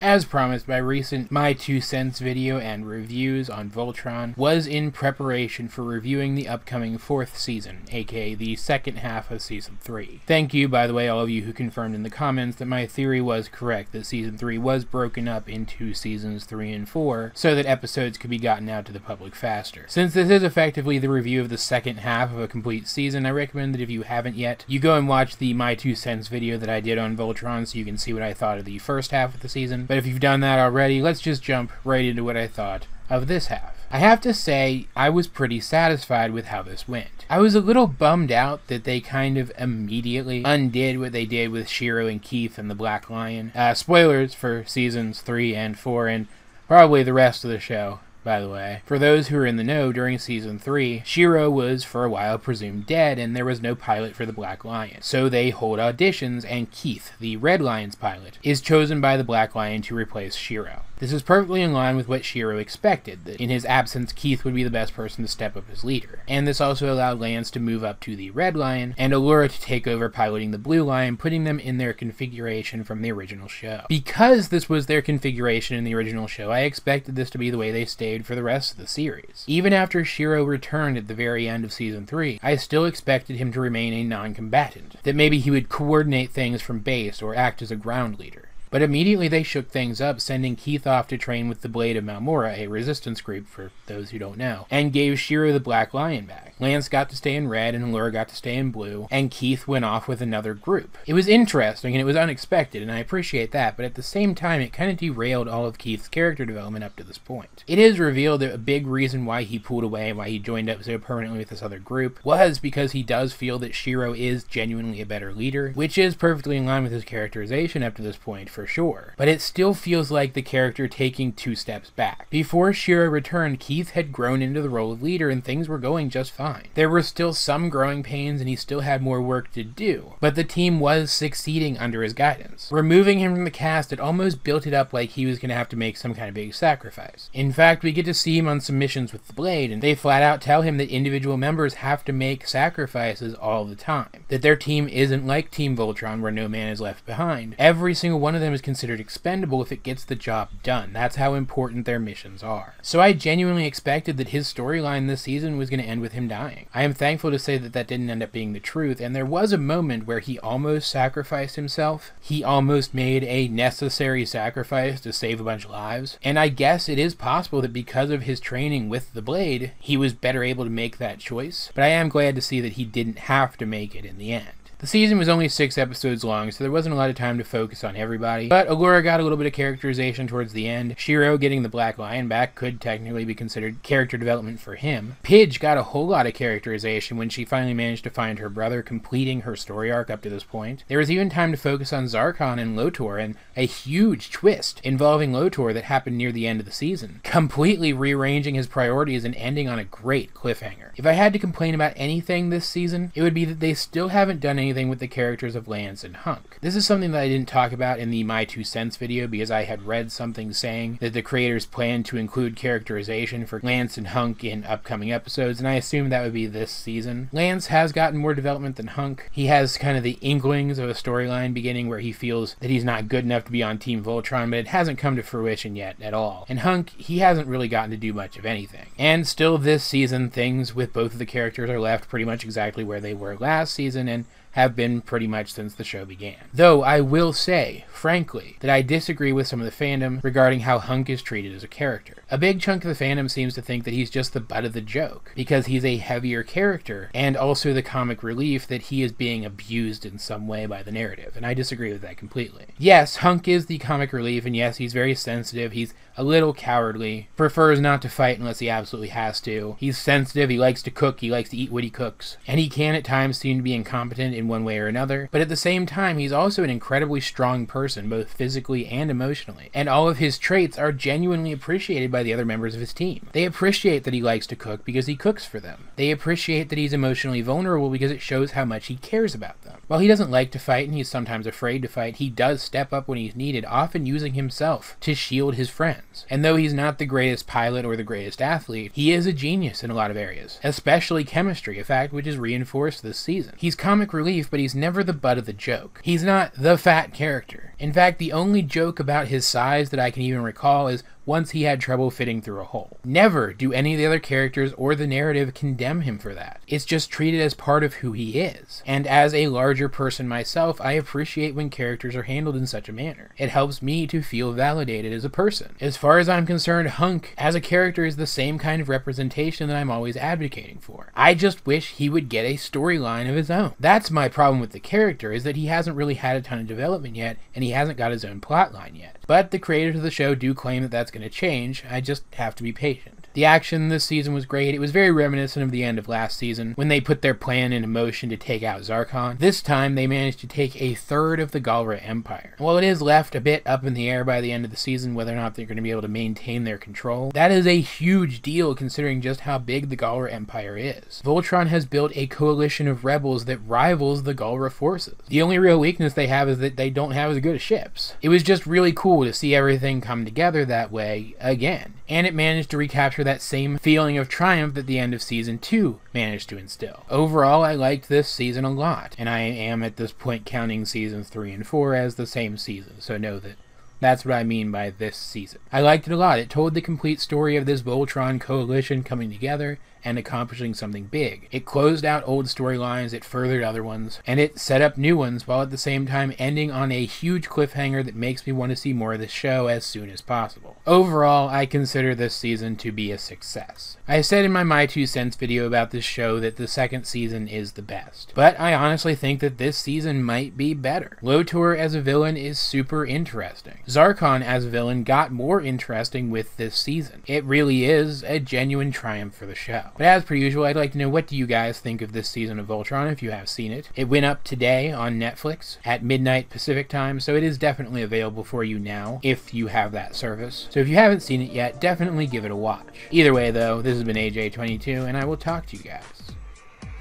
As promised, my recent My 2 Cents video and reviews on Voltron was in preparation for reviewing the upcoming 4th season, aka the second half of Season 3. Thank you, by the way, all of you who confirmed in the comments that my theory was correct, that Season 3 was broken up into Seasons 3 and 4, so that episodes could be gotten out to the public faster. Since this is effectively the review of the second half of a complete season, I recommend that if you haven't yet, you go and watch the My 2 Cents video that I did on Voltron so you can see what I thought of the first half of the season. But if you've done that already, let's just jump right into what I thought of this half. I have to say, I was pretty satisfied with how this went. I was a little bummed out that they kind of immediately undid what they did with Shiro and Keith and the Black Lion. Spoilers for Seasons 3 and 4 and probably the rest of the show, by the way. For those who are in the know, during Season 3, Shiro was for a while presumed dead and there was no pilot for the Black Lion. So they hold auditions and Keith, the Red Lion's pilot, is chosen by the Black Lion to replace Shiro. This is perfectly in line with what Shiro expected, that in his absence Keith would be the best person to step up as leader. And this also allowed Lance to move up to the Red Lion and Allura to take over piloting the Blue Lion, putting them in their configuration from the original show. Because this was their configuration in the original show, I expected this to be the way they stayed for the rest of the series. Even after Shiro returned at the very end of Season 3, I still expected him to remain a non-combatant, that maybe he would coordinate things from base or act as a ground leader. But immediately they shook things up, sending Keith off to train with the Blade of Malmora, a resistance group for those who don't know, and gave Shiro the Black Lion back. Lance got to stay in red and Allura got to stay in blue, and Keith went off with another group. It was interesting and it was unexpected, and I appreciate that, but at the same time it kind of derailed all of Keith's character development up to this point. It is revealed that a big reason why he pulled away and why he joined up so permanently with this other group was because he does feel that Shiro is genuinely a better leader, which is perfectly in line with his characterization up to this point for sure. But it still feels like the character taking 2 steps back. Before Shiro returned, Keith had grown into the role of leader and things were going just fine. There were still some growing pains and he still had more work to do, but the team was succeeding under his guidance. Removing him from the cast, it almost built it up like he was going to have to make some kind of big sacrifice. In fact, we get to see him on some missions with the Blade, and they flat out tell him that individual members have to make sacrifices all the time. That their team isn't like Team Voltron where no man is left behind. Every single one of them is considered expendable if it gets the job done. That's how important their missions are. So I genuinely expected that his storyline this season was going to end with him dying. I am thankful to say that that didn't end up being the truth, and there was a moment where he almost sacrificed himself. He almost made a necessary sacrifice to save a bunch of lives, and I guess it is possible that because of his training with the Blade, he was better able to make that choice, but I am glad to see that he didn't have to make it in the end. The season was only 6 episodes long, so there wasn't a lot of time to focus on everybody, but Allura got a little bit of characterization towards the end. Shiro getting the Black Lion back could technically be considered character development for him. Pidge got a whole lot of characterization when she finally managed to find her brother, completing her story arc up to this point. There was even time to focus on Zarkon and Lotor, and a huge twist involving Lotor that happened near the end of the season, completely rearranging his priorities and ending on a great cliffhanger. If I had to complain about anything this season, it would be that they still haven't done anything with the characters of Lance and Hunk. This is something that I didn't talk about in the My 2 Cents video because I had read something saying that the creators plan to include characterization for Lance and Hunk in upcoming episodes, and I assumed that would be this season. Lance has gotten more development than Hunk. He has kind of the inklings of a storyline beginning where he feels that he's not good enough to be on Team Voltron, but it hasn't come to fruition yet at all. And Hunk, he hasn't really gotten to do much of anything. And still this season, things with both of the characters are left pretty much exactly where they were last season, and have been pretty much since the show began. Though I will say, frankly, that I disagree with some of the fandom regarding how Hunk is treated as a character. A big chunk of the fandom seems to think that he's just the butt of the joke, because he's a heavier character, and also the comic relief that he is being abused in some way by the narrative, and I disagree with that completely. Yes, Hunk is the comic relief, and yes, he's very sensitive, he's a little cowardly, prefers not to fight unless he absolutely has to. He's sensitive, he likes to cook, he likes to eat what he cooks, and he can at times seem to be incompetent in one way or another, but at the same time he's also an incredibly strong person, both physically and emotionally, and all of his traits are genuinely appreciated by the other members of his team. They appreciate that he likes to cook because he cooks for them. They appreciate that he's emotionally vulnerable because it shows how much he cares about them. While he doesn't like to fight and he's sometimes afraid to fight, he does step up when he's needed, often using himself to shield his friends. And though he's not the greatest pilot or the greatest athlete, he is a genius in a lot of areas, especially chemistry, a fact which is reinforced this season. He's comic relief relief, but he's never the butt of the joke. He's not the fat character. In fact, the only joke about his size that I can even recall is once he had trouble fitting through a hole. Never do any of the other characters or the narrative condemn him for that. It's just treated as part of who he is. And as a larger person myself, I appreciate when characters are handled in such a manner. It helps me to feel validated as a person. As far as I'm concerned, Hunk as a character is the same kind of representation that I'm always advocating for. I just wish he would get a storyline of his own. That's my problem with the character, is that he hasn't really had a ton of development yet, and he hasn't got his own plotline yet. But the creators of the show do claim that that's going to change. I just have to be patient. The action this season was great. It was very reminiscent of the end of last season, when they put their plan into motion to take out Zarkon. This time, they managed to take a third of the Galra Empire. While it is left a bit up in the air by the end of the season whether or not they're going to be able to maintain their control, that is a huge deal considering just how big the Galra Empire is. Voltron has built a coalition of rebels that rivals the Galra forces. The only real weakness they have is that they don't have as good as ships. It was just really cool to see everything come together that way again, and it managed to recapture that same feeling of triumph that the end of Season 2 managed to instill. Overall, I liked this season a lot, and I am at this point counting Seasons 3 and 4 as the same season, so know that that's what I mean by this season. I liked it a lot. It told the complete story of this Voltron coalition coming together and accomplishing something big. It closed out old storylines, it furthered other ones, and it set up new ones, while at the same time ending on a huge cliffhanger that makes me want to see more of the show as soon as possible. Overall, I consider this season to be a success. I said in my 2 cents video about this show that the second season is the best, but I honestly think that this season might be better. Lotor as a villain is super interesting. Zarkon as a villain got more interesting with this season. It really is a genuine triumph for the show. But as per usual, I'd like to know, what do you guys think of this season of Voltron if you have seen it? It went up today on Netflix at midnight Pacific time, so it is definitely available for you now if you have that service. So if you haven't seen it yet, definitely give it a watch. Either way though, this has been AJ22, and I will talk to you guys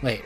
later.